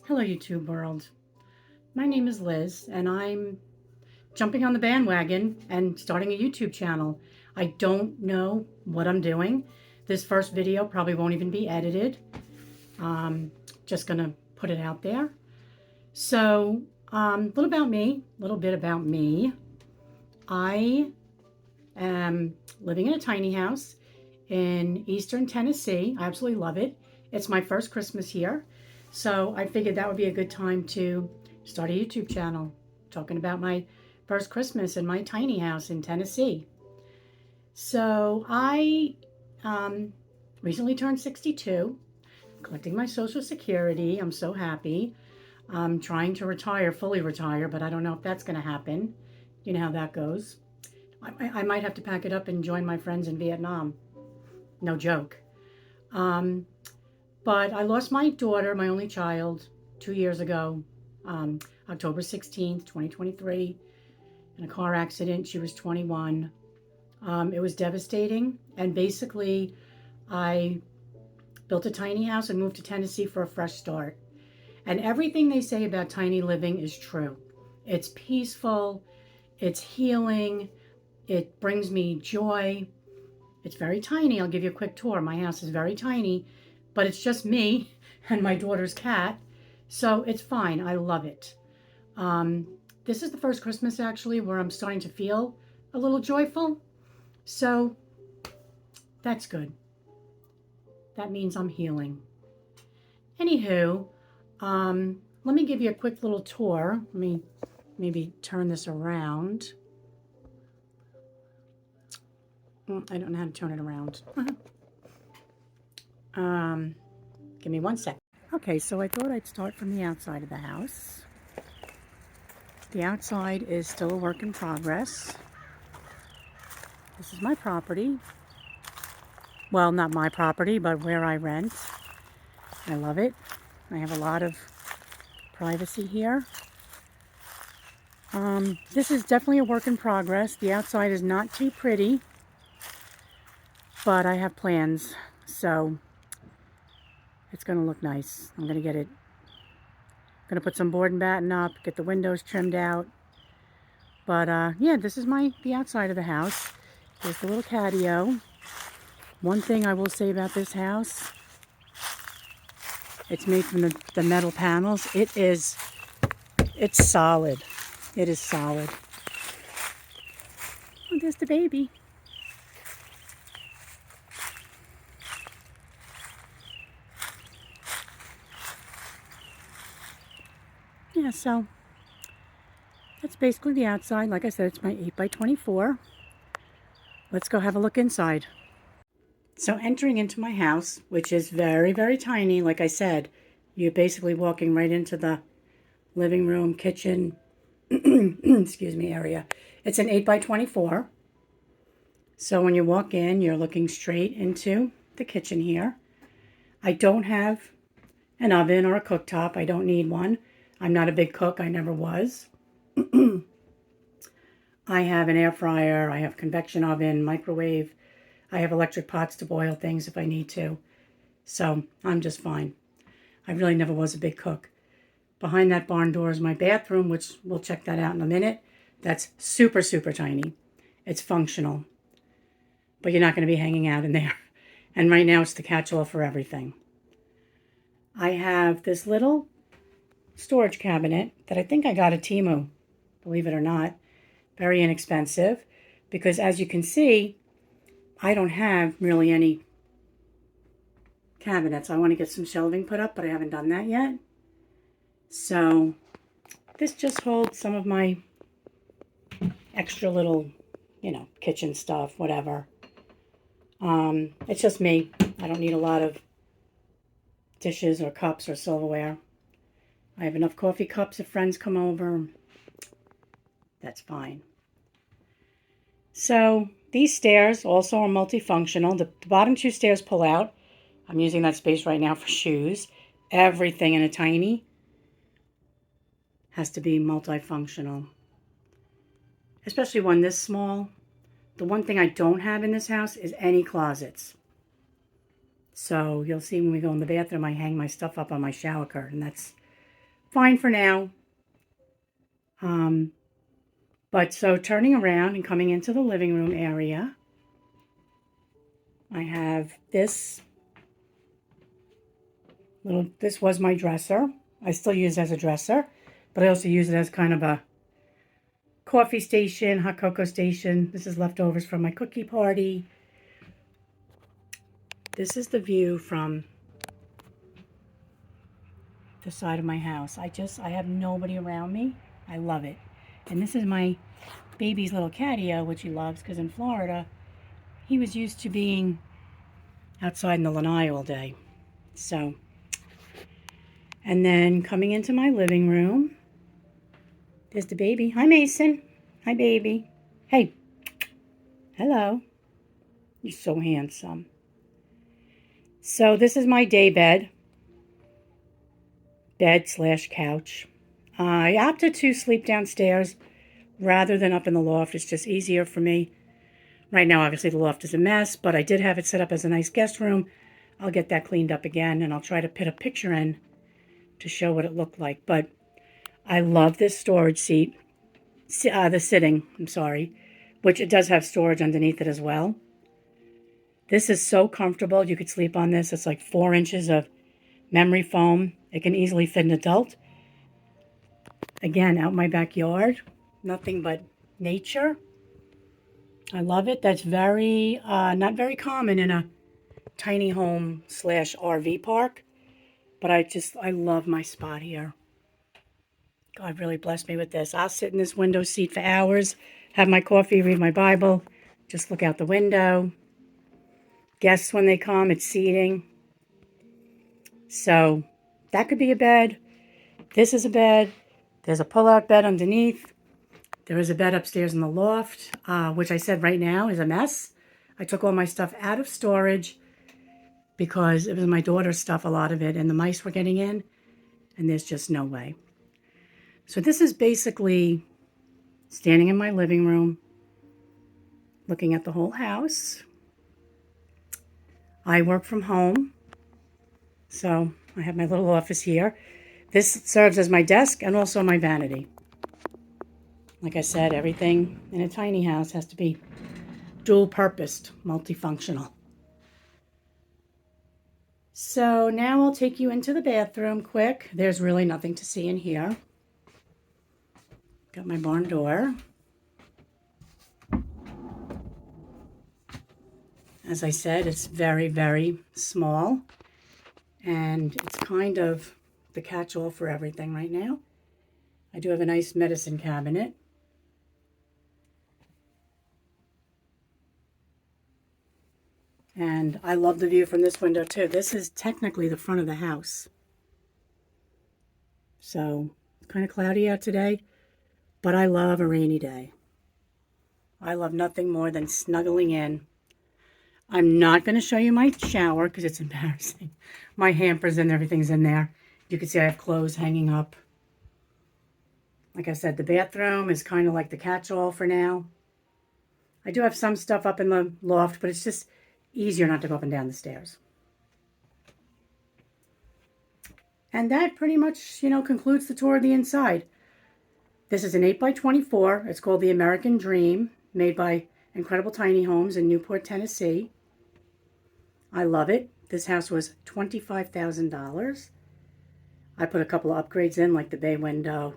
Hello, YouTube world. My name is Liz, and I'm jumping on the bandwagon and starting a YouTube channel. I don't know what I'm doing. This first video probably won't even be edited. Just gonna put it out there. So, a little bit about me. I am living in a tiny house in Eastern Tennessee. I absolutely love it. It's my first Christmas here. So I figured that would be a good time to start a YouTube channel talking about my first Christmas in my tiny house in Tennessee. So I recently turned 62, collecting my Social Security. I'm so happy. I'm trying to retire, fully retire, but I don't know if that's going to happen. You know how that goes. I might have to pack it up and join my friends in Vietnam. No joke. Um, but I lost my daughter, my only child, 2 years ago, October 16th, 2023, in a car accident. She was 21. It was devastating. And basically, I built a tiny house and moved to Tennessee for a fresh start. And everything they say about tiny living is true. It's peaceful, it's healing, it brings me joy. It's very tiny. I'll give you a quick tour. My house is very tiny, but it's just me and my daughter's cat. So it's fine. I love it. Um, this is the first Christmas actually where I'm starting to feel a little joyful. So that's good. That means I'm healing. Anywho, let me give you a quick little tour. Let me maybe turn this around. I don't know how to turn it around. Give me 1 sec. Okay, so I thought I'd start from the outside of the house. The outside is still a work in progress. This is my property. Well, not my property, but where I rent. I love it. I have a lot of privacy here. This is definitely a work in progress. The outside is not too pretty, but I have plans, so it's going to look nice. I'm going to get it. I'm going to put some board and batten up, get the windows trimmed out. But yeah, this is the outside of the house. Here's the little catio. One thing I will say about this house, it's made from the metal panels. It's solid. It is solid. Oh, there's the baby. Yeah, so that's basically the outside. Like I said, it's my 8x24. Let's go have a look inside. So entering into my house, which is very, very tiny, like I said, you're basically walking right into the living room, kitchen, excuse me, area. It's an 8x24. So when you walk in, you're looking straight into the kitchen here. I don't have an oven or a cooktop. I don't need one. I'm not a big cook. I never was. I have an air fryer. I have convection oven, microwave. I have electric pots to boil things if I need to. So I'm just fine. I really never was a big cook. Behind that barn door is my bathroom, which we'll check that out in a minute. That's super, super tiny. It's functional. But you're not going to be hanging out in there. And right now it's the catch-all for everything. I have this little storage cabinet that I think I got at Temu, believe it or not. Very inexpensive, because as you can see, I don't have really any cabinets. I want to get some shelving put up, but I haven't done that yet. So this just holds some of my extra little, kitchen stuff, whatever. It's just me. I don't need a lot of dishes or cups or silverware. I have enough coffee cups if friends come over. That's fine. So these stairs also are multifunctional. The bottom two stairs pull out. I'm using that space right now for shoes. Everything in a tiny has to be multifunctional, especially one this small. The one thing I don't have in this house is any closets. So you'll see when we go in the bathroom, I hang my stuff up on my shower curtain. That's fine for now. But so turning around and coming into the living room area, I have this this was my dresser. I still use it as a dresser, but I also use it as kind of a coffee station, hot cocoa station. This is leftovers from my cookie party. This is the view from the side of my house. I have nobody around me. I love it. And this is my baby's little catio, which he loves because in Florida, he was used to being outside in the lanai all day. So, and then coming into my living room, there's the baby. Hi, Mason. Hi, baby. Hey. Hello. You're so handsome. So this is my day bed. Bed/couch. I opted to sleep downstairs rather than up in the loft. It's just easier for me. Right now, obviously, the loft is a mess, but I did have it set up as a nice guest room. I'll get that cleaned up again, and I'll try to put a picture in to show what it looked like. But I love this storage seat. The sitting, I'm sorry, which it does have storage underneath it as well. This is so comfortable. You could sleep on this. It's like 4 inches of memory foam. It can easily fit an adult. Again, out in my backyard. Nothing but nature. I love it. That's very, not very common in a tiny home/RV park. But I love my spot here. God really blessed me with this. I'll sit in this window seat for hours, have my coffee, read my Bible, just look out the window. Guests, when they come, it's seating. So that could be a bed. This is a bed. There's a pull-out bed underneath. There is a bed upstairs in the loft, which I said right now is a mess. I took all my stuff out of storage because it was my daughter's stuff, a lot of it, and the mice were getting in, and there's just no way. So this is basically standing in my living room, looking at the whole house. I work from home, so I have my little office here. This serves as my desk and also my vanity. Like I said, everything in a tiny house has to be dual-purposed, multifunctional. So now I'll take you into the bathroom quick. There's really nothing to see in here. Got my barn door. As I said, it's very, very small. And it's kind of the catch-all for everything right now. I do have a nice medicine cabinet. And I love the view from this window too. This is technically the front of the house. So it's kind of cloudy out today, but I love a rainy day. I love nothing more than snuggling in. I'm not going to show you my shower because it's embarrassing. My hampers and everything's in there. You can see I have clothes hanging up. Like I said, the bathroom is kind of like the catch-all for now. I do have some stuff up in the loft, but it's just easier not to go up and down the stairs. And that pretty much, concludes the tour of the inside. This is an 8x24. It's called the American Dream, made by Incredible Tiny Homes in Newport, Tennessee. I love it. This house was $25,000. I put a couple of upgrades in, like the bay window,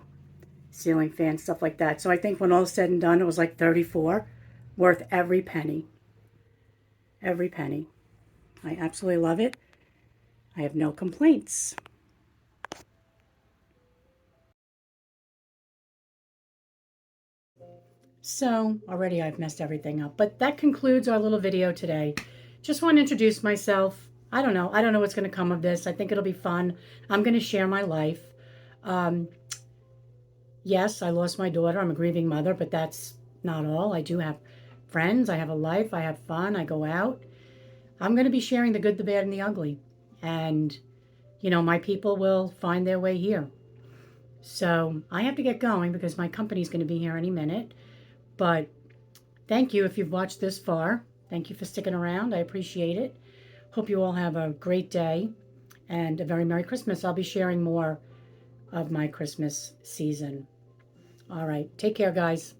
ceiling fan, stuff like that. So I think when all is said and done, it was like $34,000, worth every penny. Every penny. I absolutely love it. I have no complaints. So already I've messed everything up, but that concludes our little video today. Just want to introduce myself. I don't know what's going to come of this. I think it'll be fun. I'm going to share my life. Yes, I lost my daughter. I'm a grieving mother, but that's not all. I do have friends. I have a life. I have fun. I go out. I'm going to be sharing the good, the bad, and the ugly. And, my people will find their way here. So I have to get going because my company's going to be here any minute. But thank you if you've watched this far. Thank you for sticking around. I appreciate it. Hope you all have a great day and a very Merry Christmas. I'll be sharing more of my Christmas season. All right. Take care, guys.